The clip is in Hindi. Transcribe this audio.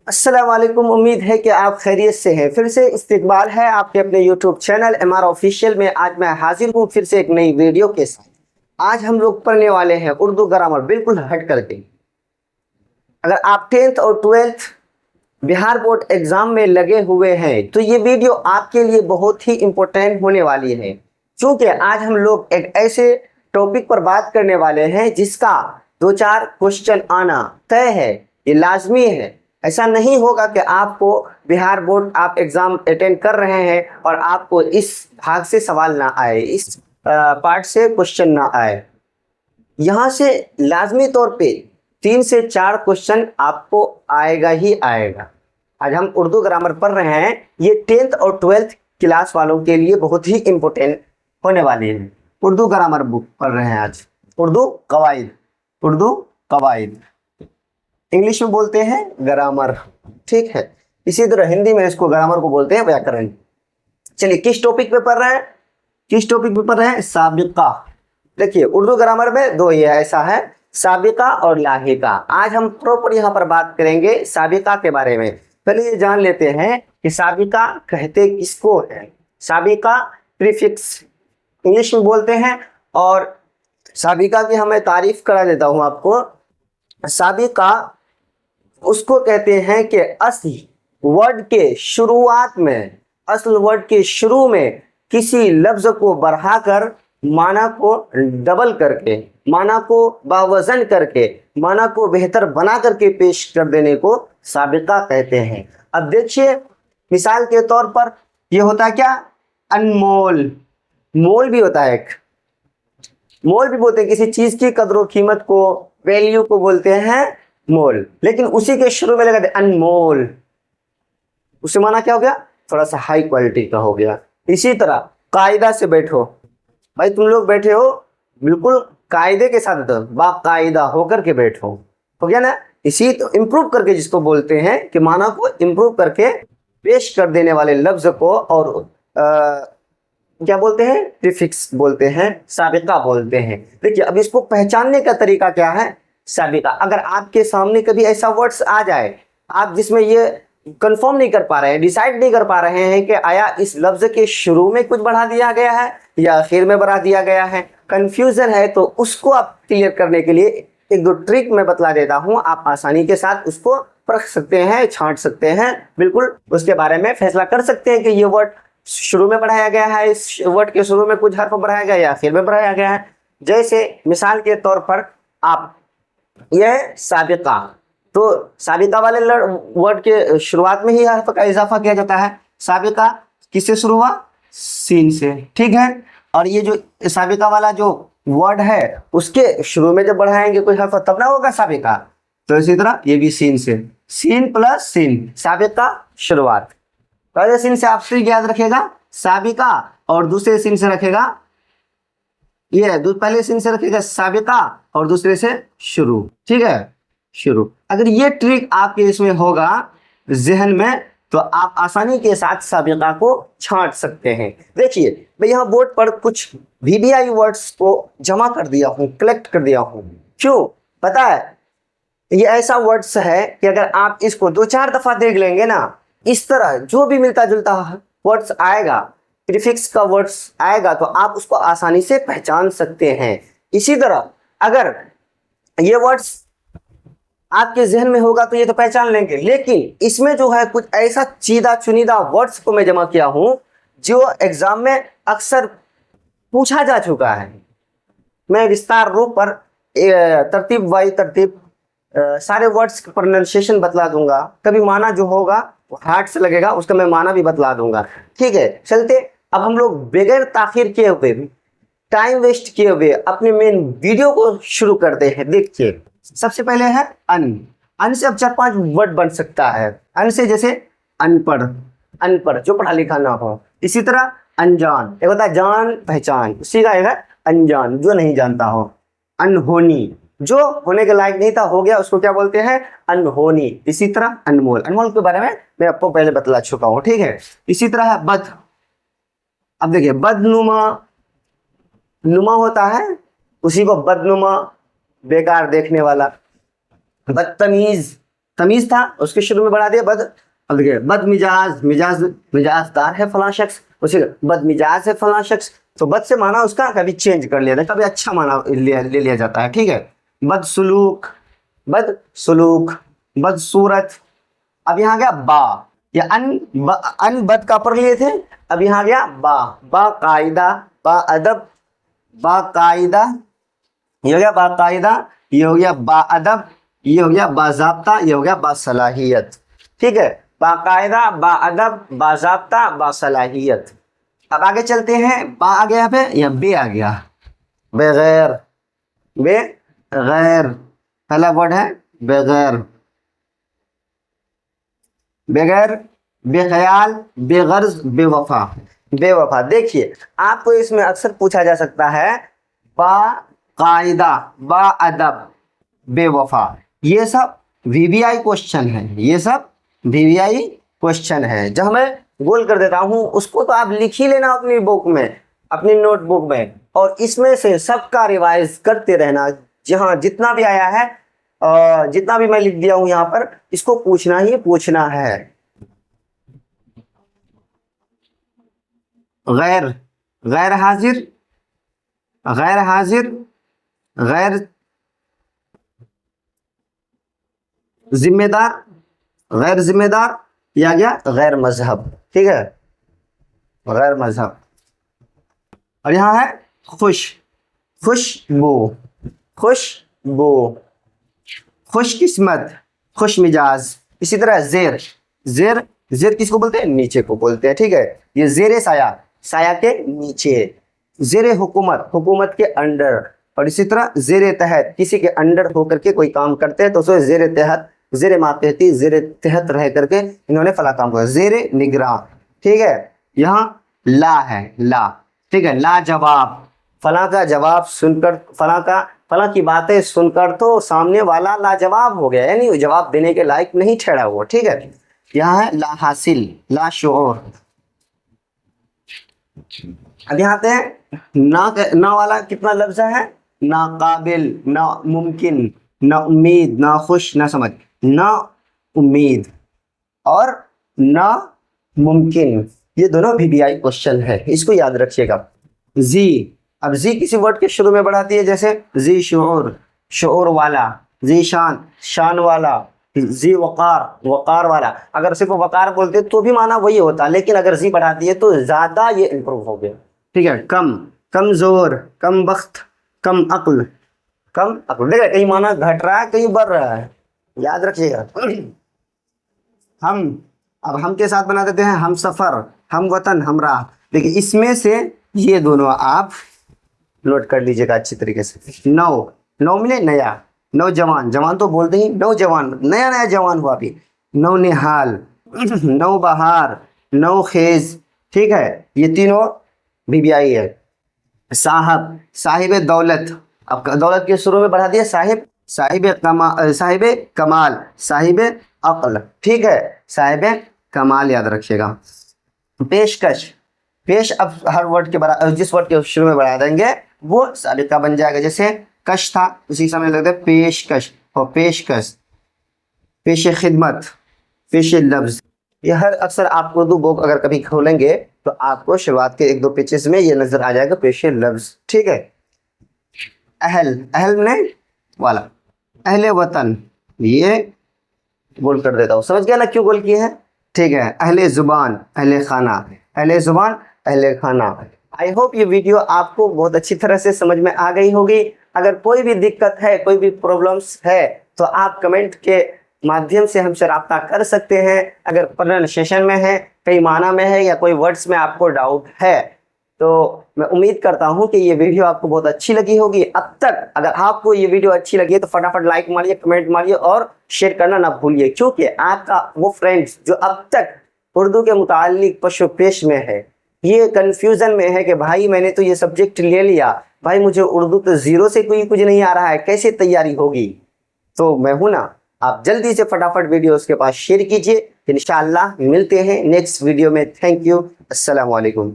अस्सलाम वालेकुम। उम्मीद है कि आप खैरियत से हैं। फिर से इस्तकबाल है आपके अपने यूट्यूब चैनल MR ऑफिशियल में। आज मैं हाजिर हूँ फिर से एक नई वीडियो के साथ। आज हम लोग पढ़ने वाले हैं उर्दू ग्रामर बिल्कुल हट करके। अगर आप 10th और 12th बिहार बोर्ड एग्जाम में लगे हुए हैं तो ये वीडियो आपके लिए बहुत ही इम्पोर्टेंट होने वाली है, क्योंकि आज हम लोग एक ऐसे टॉपिक पर बात करने वाले हैं जिसका 2-4 क्वेश्चन आना तय है, ये लाजमी है। ऐसा नहीं होगा कि आपको बिहार बोर्ड आप एग्जाम अटेंड कर रहे हैं और आपको इस भाग से सवाल ना आए, इस पार्ट से क्वेश्चन ना आए। यहाँ से लाजमी तौर पे 3 से 4 क्वेश्चन आपको आएगा ही आएगा। आज हम उर्दू ग्रामर पढ़ रहे हैं, ये 10th और 12th क्लास वालों के लिए बहुत ही इम्पोर्टेंट होने वाली है। उर्दू ग्रामर बुक पढ़ रहे हैं आज, उर्दू कवायद इंग्लिश में बोलते हैं ग्रामर, ठीक है। इसी तरह हिंदी में इसको ग्रामर को बोलते हैं व्याकरण। चलिए किस टॉपिक पे पढ़ रहे हैं? साबिका। देखिए उर्दू ग्रामर में 2 ये ऐसा है, साबिका और लाहिका। आज हम प्रॉपर यहाँ पर बात करेंगे साबिका के बारे में। पहले ये जान लेते हैं कि साबिका कहते किसको है। साबिका प्रीफिक्स इंग्लिश में बोलते हैं, और साबिका की हमें तारीफ करा देता हूँ आपको। साबिका उसको कहते हैं कि असल वर्ड के शुरू में किसी लफ्ज को बढ़ाकर माना को डबल करके, माना को बावजन करके, माना को बेहतर बना करके पेश कर देने को साबिका कहते हैं। अब देखिए मिसाल के तौर पर ये होता है क्या, अनमोल। मोल भी होता है, एक मोल भी बोलते हैं किसी चीज की कदर कीमत को, वैल्यू को बोलते हैं मोल। लेकिन उसी के शुरू में लगा दे अनमोल, उससे माना क्या हो गया, थोड़ा सा हाई क्वालिटी का हो गया। इसी तरह कायदा से बैठो, भाई तुम लोग बैठे हो बिल्कुल कायदे के साथ, बाकायदा होकर के बैठो, हो गया ना। इसी तो इम्प्रूव करके जिसको बोलते हैं कि माना को इम्प्रूव करके पेश कर देने वाले लफ्ज को और क्या बोलते हैं, प्रीफिक्स बोलते हैं, साबिका बोलते हैं। देखिए अब इसको पहचानने का तरीका क्या है। साबिका, अगर आपके सामने कभी ऐसा वर्ड्स आ जाए आप जिसमें ये कंफर्म नहीं कर पा रहे हैं, डिसाइड नहीं कर पा रहे हैं कि आया इस लफ्ज के शुरू में कुछ बढ़ा दिया गया है या आखिर में बढ़ा दिया गया है, कंफ्यूजन है, तो उसको आप क्लियर करने के लिए 1-2 ट्रिक मैं बतला देता हूं। आप आसानी के साथ उसको परख सकते हैं, छांट सकते हैं, बिल्कुल उसके बारे में फैसला कर सकते हैं कि ये वर्ड शुरू में बढ़ाया गया है, इस वर्ड के शुरू में कुछ हर्फ बढ़ाया गया या आखिर में बढ़ाया गया है। जैसे मिसाल के तौर पर आप यह साबिका, तो साबिका वाले वर्ड के शुरुआत में ही हर्फ का इजाफा किया जाता है। साबिका किससे शुरू हुआ, सीन से, ठीक है। और ये जो साबिका वाला जो वर्ड है उसके शुरू में जब बढ़ाएंगे कोई हर्फ तब ना होगा साबिका। तो इसी तरह ये भी सीन से, सीन प्लस सीन, साबिका शुरुआत। पहले सीन से आप ट्रिक याद रखेगा साबिका, और दूसरे सीन से रखेगा ये, पहले सीन से रखेगा साबिका और दूसरे से शुरू, ठीक है, शुरू। अगर ये ट्रिक आपके इसमें होगा जहन में तो आप आसानी के साथ साबिका को छांट सकते हैं। देखिए मैं यहाँ बोर्ड पर कुछ VBI वर्ड्स को जमा कर दिया हूँ, कलेक्ट कर दिया हूँ। क्यों पता है, ये ऐसा वर्ड्स है कि अगर आप इसको 2-4 दफा देख लेंगे ना, इस तरह जो भी मिलता जुलता वर्ड्स आएगा, प्रीफिक्स का वर्ड्स आएगा, तो आप उसको आसानी से पहचान सकते हैं। इसी तरह अगर ये वर्ड्स आपके जहन में होगा तो ये तो पहचान लेंगे, लेकिन इसमें जो है कुछ ऐसा चीदा चुनिदा वर्ड्स को मैं जमा किया हूं जो एग्जाम में अक्सर पूछा जा चुका है। मैं विस्तार रूप पर तरतीब बाई तरतीब सारे वर्ड्स का प्रोनाउंसिएशन बतला दूंगा। कभी माना जो होगा वो हार्ड से लगेगा, उसका मैं माना भी बतला दूंगा, ठीक है। चलते अब हम लोग बगैर ताखिर किए हुए, टाइम वेस्ट किए हुए अपने मेन वीडियो को शुरू करते हैं। देखिए सबसे पहले है अन से अब 4-5 वर्ड बन सकता है। अन से जैसे अनपढ़ जो पढ़ा लिखा ना हो। इसी तरह अनजान, एक होता है जान पहचान, उसी का एक है अनजान जो नहीं जानता हो। अनहोनी, जो होने के लायक नहीं था हो गया, उसको क्या बोलते हैं, अनहोनी। इसी तरह अनमोल, अनमोल के बारे में मैं आपको पहले बतला चुका हूं, ठीक है। इसी तरह है बद, अब देखिए बदनुमा, नुमा होता है उसी को बदनुमा, बेकार देखने वाला। बदतमीज, तमीज था, उसके शुरू में बढ़ा दिया बद। अब देखिए बद मिजाज, मिजाजदार है फलां शख्स, उसे बद मिजाज है फलां शख्स, तो बद से माना उसका कभी चेंज कर लिया था, कभी अच्छा माना ले लिया जाता है, ठीक है। बदसलूक, बदसूरत। अब यहाँ गया बा, या अन बद का पर लिए थे, अब यहाँ गया बाकायदा, बाअदब, बाकायदा, ये हो गया बाकायदा, ये हो गया बाअदब, ये हो गया बाज़ाब्ता, ये हो गया बासलाहियत, ठीक है। बाकायदा, बाअदब, बाज़ाब्ता, बासलाहियत। अब आगे चलते हैं, बा आ गया पे या बे आ गया, बगैर, बेगैर, पहला वर्ड है बगैर, बगैर, बेख्याल, बेगर्ज, बेवफा। बेवफा, देखिए आपको इसमें अक्सर पूछा जा सकता है बाकायदा, बाअदब, बेवफा, ये सब वीवीआई क्वेश्चन है, ये सब वीवीआई क्वेश्चन है। जब मैं गोल कर देता हूं उसको तो आप लिख ही लेना अपनी बुक में, अपनी नोटबुक में, और इसमें से सबका रिवाइज करते रहना। जहां जितना भी आया है, जितना भी मैं लिख दिया हूं यहाँ पर, इसको पूछना ही पूछना है। गैर, गैर हाजिर, गैर हाजिर, गैर जिम्मेदार, गैर जिम्मेदार, या गया गैर मजहब, ठीक है, गैर मजहब। और यहाँ है खुश, खुशबू, खुशबू, खुशकिस्मत, खुश मिजाज। इसी तरह जेर, जेर, जेर किसको बोलते हैं, नीचे को बोलते हैं, ठीक है। ये जेर साया, साया के नीचे। जेर हुकूमत, हुकूमत के अंडर। और इसी तरह जेर तहत, किसी के अंडर होकर के कोई काम करते हैं तो उसे जेर तहत, जेर मातहती, जेर तहत रह करके इन्होंने फला काम किया, जेर निगरां, ठीक है। यहाँ ला है, ला, ठीक है, लाजवाब, फला का जवाब सुनकर, फला की बातें सुनकर तो सामने वाला लाजवाब हो गया, यानी जवाब देने के लायक नहीं ठहरा हुआ, ठीक है। यहाँ है ला हासिल, ला शऊर। अब यहाँ पे ना वाला कितना लफ्ज है, ना काबिल, ना मुमकिन, ना उम्मीद, ना खुश, ना समझ, ना उम्मीद और ना मुमकिन, ये दोनों वीवीआई क्वेश्चन है, इसको याद रखिएगा। जी, अब जी किसी वर्ड के शुरू में बढ़ाती है, जैसे जी शऊर, शऊर वाला, जी शान, शान वाला, जी वकार, वकार वाला। अगर सिर्फ वकार बोलते तो भी माना वही होता, लेकिन अगर जी बढ़ाती है तो ज्यादा ये इंप्रूव हो गया, ठीक है। कम, कमजोर, कम बख्त, कम अक्ल, कम अक्ल। देखिए कहीं माना घट रहा है, कहीं बढ़ रहा है, याद रखिएगा। हम, अब हम के साथ बना देते हैं हम सफर, हम वतन, हमरा। देखिए इसमें से ये दोनों आप नोट कर लीजिएगा अच्छी तरीके से। नौ, नौ मिले नया, नौजवान, जवान तो बोलते ही, नौजवान, नया नया जवान हुआ अभी। नौ निहाल, नौ बहार, नौ खेज, ठीक है, ये तीनों वीवीआई है। साहब, साहिब दौलत, अब दौलत के शुरू में बढ़ा दिया साहिब, साहिब कमाल, साहिब अक्ल, ठीक है, साहिब कमाल, याद रखिएगा। पेशकश, पेश, अब हर वर्ड के बड़ा, जिस वर्ड के शुरू में बढ़ा देंगे वो साबिका बन जाएगा। जैसे कश था, उसी समय लगता है पेशकश, और पेशकश, पेश खिदमत, पेश लफ्ज। ये हर अक्सर आप उर्दू बुक अगर कभी खोलेंगे तो आपको शुरुआत के 1-2 पेजेस में ये नजर आ जाएगा पेश लफ्ज, ठीक है। अहल, अहल ने वाला, अहले वतन, ये गोल कर देता हूँ, समझ गया ना क्यों गोल किए हैं, ठीक है। अहले जुबान, अहले खाना, अहले जुबान, अहले खाना। आई होप ये वीडियो आपको बहुत अच्छी तरह से समझ में आ गई होगी। अगर कोई भी दिक्कत है, कोई भी प्रॉब्लम्स है तो आप कमेंट के माध्यम से हमसे रब्ता कर सकते हैं। अगर प्रोनाउंसिएशन में है, कई माना में है, या कोई वर्ड्स में आपको डाउट है तो मैं उम्मीद करता हूं कि ये वीडियो आपको बहुत अच्छी लगी होगी। अब तक अगर आपको ये वीडियो अच्छी लगी है तो फटाफट लाइक मारिए, कमेंट मारिए और शेयर करना ना भूलिए, क्योंकि आपका वो फ्रेंड्स जो अब तक उर्दू के मुतालिक पशो पेश में है, ये कंफ्यूजन में है कि भाई मैंने तो ये सब्जेक्ट ले लिया, भाई मुझे उर्दू तो जीरो से कोई कुछ नहीं आ रहा है, कैसे तैयारी होगी, तो मैं हूं ना। आप जल्दी से फटाफट वीडियो उसके पास शेयर कीजिए। इंशाअल्लाह मिलते हैं नेक्स्ट वीडियो में। थैंक यू, अस्सलाम वालेकुम।